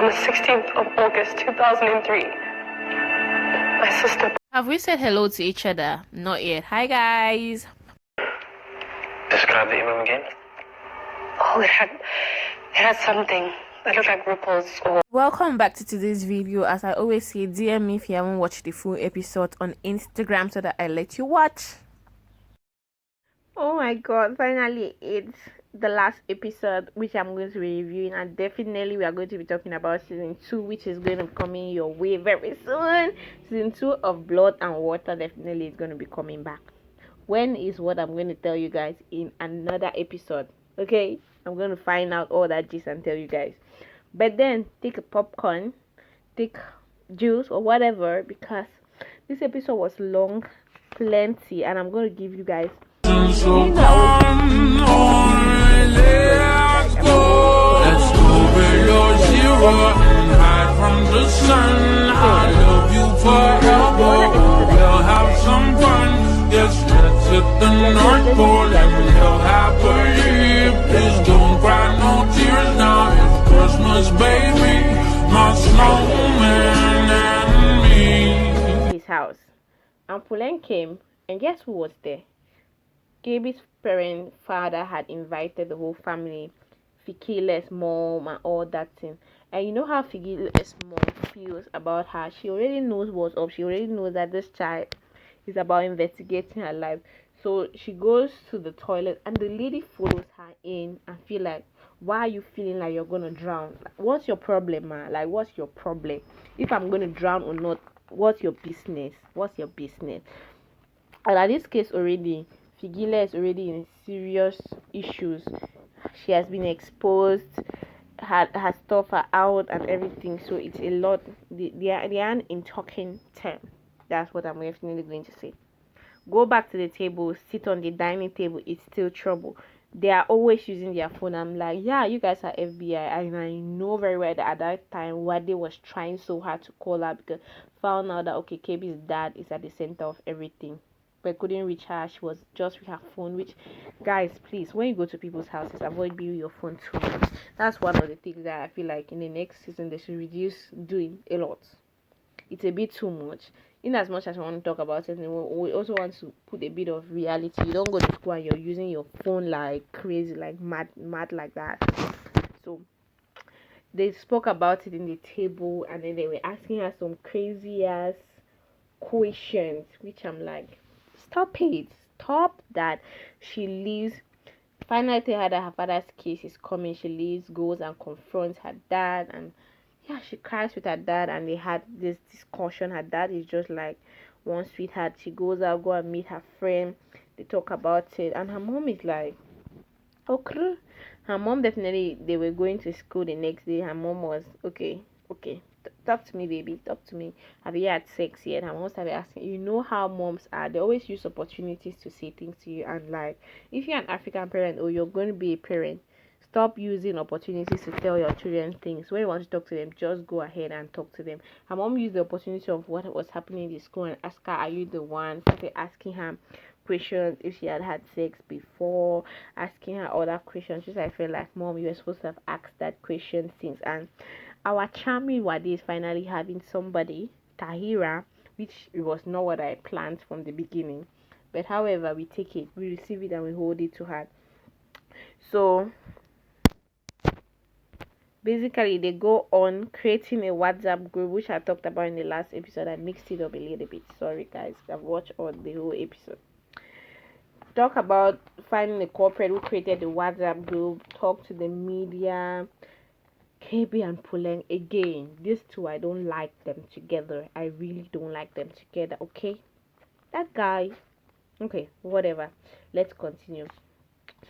On the 16th of August, 2003, my sister... Have we said hello to each other? Not yet. Hi, guys. Describe the imam again. Oh, it had something that looked like ripples or... Welcome back to today's video. As I always say, DM me if you haven't watched the full episode on Instagram so that I let you watch. Oh my god, finally it's the last episode which I'm going to be reviewing, and definitely we are going to be talking about season 2, which is going to be coming your way very soon. Season 2 of Blood and Water definitely is going to be coming back. When is what I'm going to tell you guys in another episode. Okay, I'm going to find out all that gist and tell you guys. But then take a popcorn, take juice or whatever, because this episode was long, plenty, and I'm going to give you guys So come on, let's go. Let's go below zero and hide from the sun. I love you forever. We'll have some fun. Yes, let's hit the North Pole and live happily. Please don't cry no tears now. It's Christmas, baby. My snowman and me. his house. And Pulen came, and guess who was there? Gaby's father had invited the whole family, Fikile's mom and all that thing. And you know how Fikile's mom feels about her. She already knows what's up. She already knows that this child is about investigating her life. So she goes to the toilet and the lady follows her in and feel like, why are you feeling like you're gonna drown? What's your problem, man? Like, what's your problem? If I'm gonna drown or not, what's your business? What's your business? And at this case already, Figile is already in serious issues. She has been exposed, her stuff are out and everything. So it's a lot. They are in talking term. That's what I'm definitely going to say. Go back to the table, sit on the dining table. It's still trouble. They are always using their phone. I'm like, yeah, you guys are FBI, and I know very well that at that time Wade was trying so hard to call her because found out that okay, KB's dad is at the center of everything. But couldn't reach her. She was just with her phone, which, guys, please, when you go to people's houses, avoid being your phone too much. That's one of the things that I feel like in the next season they should reduce doing a lot. It's a bit too much. In as much as we want to talk about it, we also want to put a bit of reality. You don't go to school and you're using your phone like crazy, like mad like that. So they spoke about it in the table, and then they were asking her some crazy ass questions, which I'm like, stop it, stop that. She leaves. Finally tell her that her father's case is coming. She leaves, goes and confronts her dad, and yeah, she cries with her dad, and they had this discussion. Her dad is just like one sweetheart. She goes out, go and meet her friend. They talk about it, and her mom is like, okay. Her mom definitely, they were going to school the next day. Her mom was okay. Talk to me, baby. Talk to me. Have you had sex yet? Her mom started asking. You know how moms are. They always use opportunities to say things to you. And like, if you're an African parent or you're going to be a parent, stop using opportunities to tell your children things. When you want to talk to them, just go ahead and talk to them. Her mom used the opportunity of what was happening in the school and asked her, are you the one? Started asking her questions if she had sex before, asking her other questions. Just I feel like, mom, you were supposed to have asked that question since. And our charming Wade is finally having somebody, Tahira, which was not what I planned from the beginning. But however, we take it, we receive it, and we hold it to heart. So basically, they go on creating a WhatsApp group, which I talked about in the last episode. I mixed it up a little bit. Sorry, guys. I've watched all the whole episode. Talk about finding a corporate who created the WhatsApp group. Talk to the media. KB and Pulen again. These two, I don't like them together. I really don't like them together. Okay, that guy. Okay, whatever. Let's continue.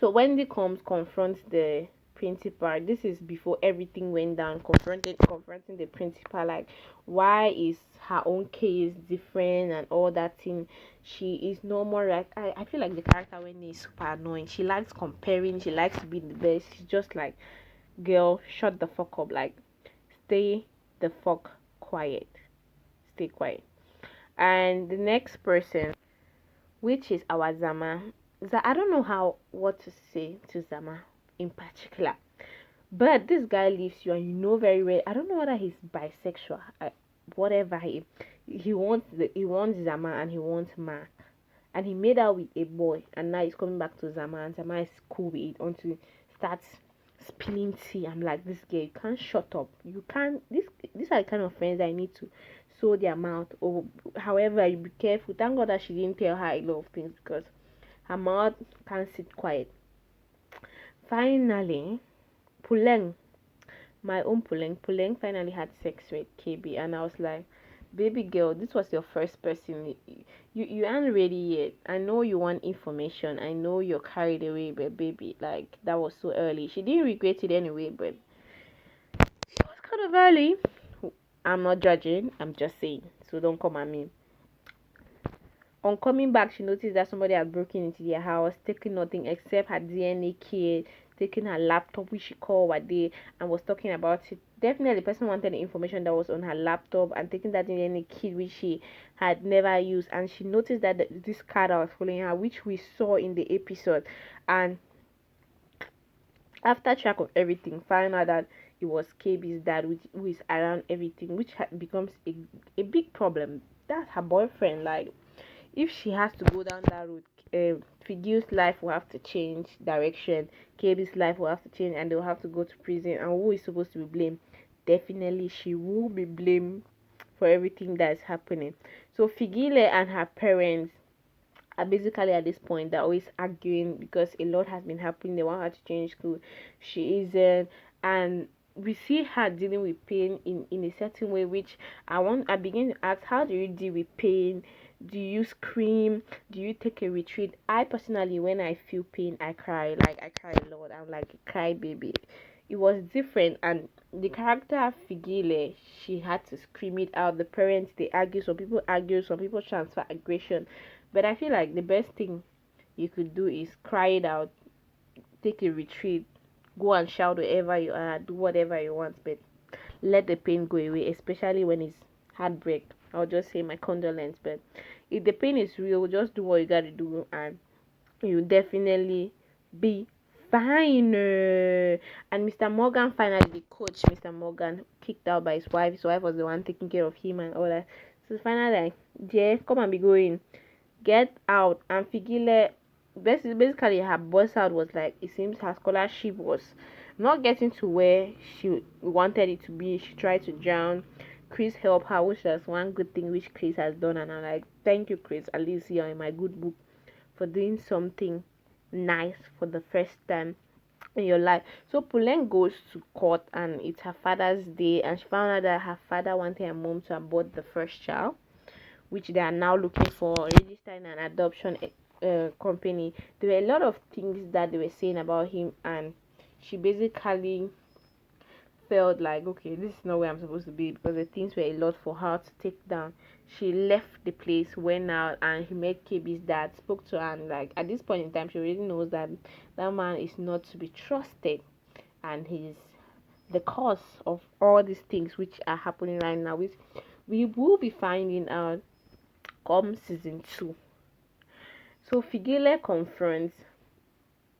So Wendy comes, confronts the principal. This is before everything went down. Confronting the principal, like, why is her own case different and all that thing. She is no more like, I feel like the character Wendy is super annoying. She likes comparing. She likes to be the best. She's just like, girl, shut the fuck up. Like, stay the fuck quiet. Stay quiet. And the next person, which is our Zama. I don't know what to say to Zama in particular. But this guy leaves you, and you know very well. I don't know whether he's bisexual, whatever he wants Zama and he wants Mark, and he made out with a boy, and now he's coming back to Zama, and Zama is cool with it until he starts spilling tea. I'm like, this girl, you can't shut up. You can't. These are the kind of friends I need to sew their mouth. Or however, you be careful. Thank God that she didn't tell her a lot of things because her mouth can't sit quiet. Finally, Puleng, my own Puleng finally had sex with KB, and I was like, baby girl, this was your first person. You aren't ready yet. I know you want information. I know you're carried away, but baby, like that was so early. She didn't regret it anyway, but it was kind of early. I'm not judging. I'm just saying. So don't come at me. On coming back, she noticed that somebody had broken into their house, taking nothing except her DNA kit, taking her laptop, which she called Wade, and was talking about it. Definitely, the person wanted the information that was on her laptop and taking that DNA kit, which she had never used. And she noticed that this card was following her, which we saw in the episode. And after track of everything, found out that it was KB's dad, who is around everything, which becomes a big problem. That's her boyfriend. Like, if she has to go down that route, Figu's life will have to change direction, KB's life will have to change, and they'll have to go to prison. And who is supposed to be blamed? Definitely, she will be blamed for everything that is happening. So Figile and her parents are basically at this point they're always arguing because a lot has been happening. They want her to change school, she isn't, and we see her dealing with pain in a certain way, which I begin to ask, how do you deal with pain? Do you scream? Do you take a retreat? I personally, when I feel pain, I cry. Like, I cry a lot. I'm like a cry baby. It was different, and the character Figile, she had to scream it out. The parents, they argue, some people argue, some people transfer aggression, but I feel like the best thing you could do is cry it out, take a retreat, go and shout wherever you are, do whatever you want, but let the pain go away, especially when it's heartbreak. I'll just say my condolence, but if the pain is real, just do what you gotta do, and you'll definitely be fine. And Mr. Morgan, finally, the coach, Mr. Morgan, kicked out by his wife. His wife was the one taking care of him and all that. So finally, like, yeah, come and be going, get out. And Figile, basically her boss out was like, it seems her scholarship was not getting to where she wanted it to be. She tried to drown. Chris helped her, which was one good thing which Chris has done, and I'm like, thank you, Chris, at least you're in my good book for doing something nice for the first time in your life. So Puleng goes to court, and it's her father's day, and she found out that her father wanted her mom to abort the first child, which they are now looking for, registering an adoption company. There were a lot of things that they were saying about him, and she basically felt like, okay, this is not where I'm supposed to be, because the things were a lot for her to take down. She left the place, went out, and he met KB's dad, spoke to her, and like at this point in time, she already knows that that man is not to be trusted, and he's the cause of all these things which are happening right now, which we will be finding out come season 2. So Figile confronts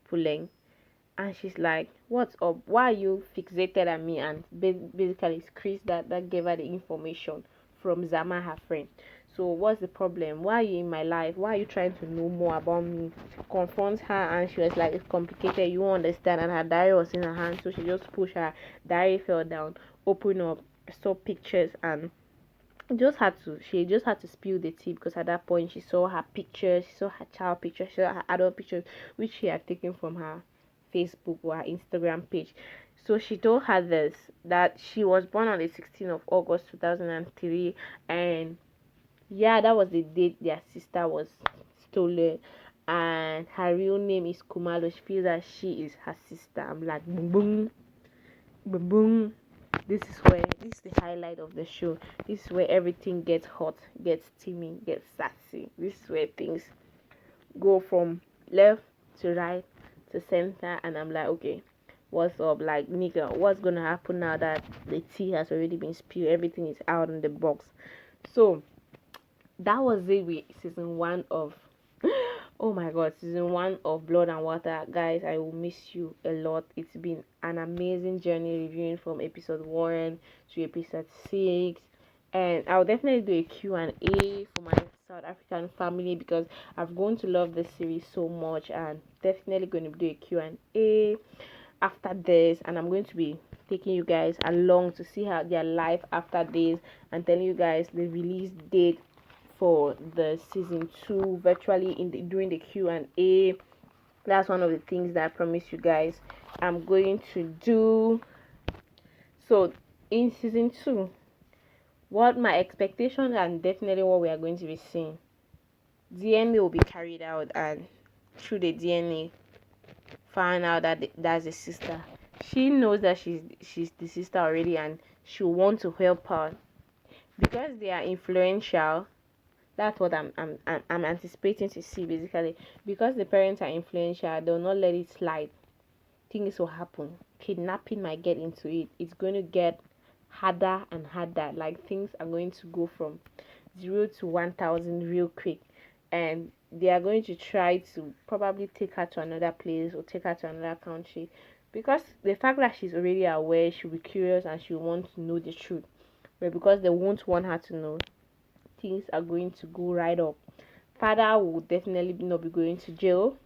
Puleng, and she's like, what's up? Why are you fixated at me? And basically it's Chris that gave her the information from Zama, her friend. So what's the problem? Why are you in my life? Why are you trying to know more about me? Confronts her, and she was like, it's complicated, you won't understand. And her diary was in her hand, so she just pushed her diary, fell down, opened up, saw pictures, and she just had to spill the tea, because at that point she saw her pictures, she saw her child pictures, she saw her adult pictures, which she had taken from her Facebook or her Instagram page. So she told her this, that she was born on the 16th of August 2003, and yeah, that was the date their sister was stolen, and her real name is Kumalo. She feels that she is her sister. I'm like, boom boom boom boom. This is the highlight of the show. This is where everything gets hot, gets steamy, gets sassy. This is where things go from left to right to center, and I'm like, okay, what's up? Like, nigga, what's gonna happen now that the tea has already been spilled? Everything is out in the box. So that was it with season 1 of Oh my god, season 1 of Blood and Water, guys, I will miss you a lot. It's been an amazing journey reviewing from episode 1 to episode 6, and I'll definitely do a Q&A for my South African family because I've grown to love this series so much, and definitely going to do a Q&A after this, and I'm going to be taking you guys along to see how their life after this and telling you guys the release date for the season 2 virtually during the Q&A. That's one of the things that I promise you guys I'm going to do. So in season 2, what my expectations and definitely what we are going to be seeing, DNA will be carried out, and through the DNA find out that that's the sister. She knows that she's the sister already, and she'll want to help her because they are influential. That's what I'm anticipating to see, basically. Because the parents are influential, they'll not let it slide. Things will happen. Kidnapping might get into it. It's going to get harder and harder. Like, things are going to go from 0 to 1,000 real quick, and they are going to try to probably take her to another place or take her to another country, because the fact that she's already aware, she'll be curious and she'll want to know the truth. But because they won't want her to know, things are going to go right up. Father will definitely not be going to jail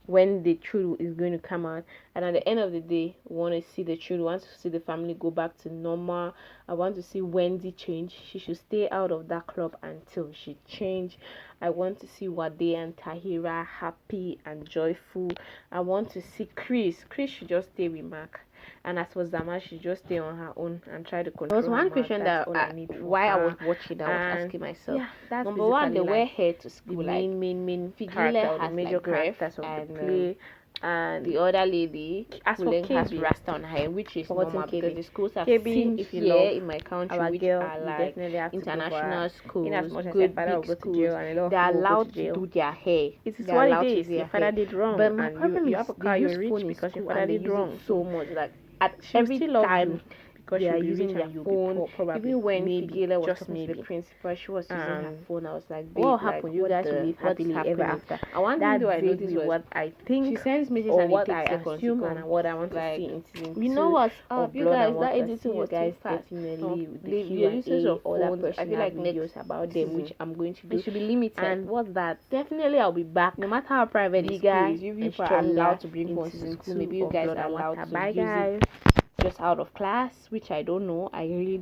when the truth is going to come out, and at the end of the day, we want to see the truth. We want to see the family go back to normal. I want to see Wendy change. She should stay out of that club until she change. I want to see Wade and Tahira happy and joyful. I want to see Chris should just stay with Mark, and as for Zama, she just stay on her own and try to control. There was one question that why I was watching, I was asking myself. Yeah, that's number one, they wear hair to school. The main character, the major characters of the play, and the other lady, as for KB, has rasta on her hair, which is normal because the schools have seen if you love in my country, which are like international schools, good big schools, they're allowed to do their hair. It is what it is. Your father did wrong, but my problem you have a car, you're rich because your father did wrong so much. Like, at every time because they are using their phone, even when Figela was talking to the principal, she was using her phone. I was like, babe, what happened? You guys will live happily ever after. And one thing though I noticed was what I think she sends messages or and what I assume and what I want to see in season 2. You know what's up, you guys? That editing was guys definitely with the Q&A or other personal I feel like videos about them, which I'm going to do. It should be limited. And what's that? Definitely I'll be back. No matter how private the guys, you people are allowed to bring one season 2. Maybe you guys are allowed to. Bye guys. Just out of class, which I don't know. I really don't.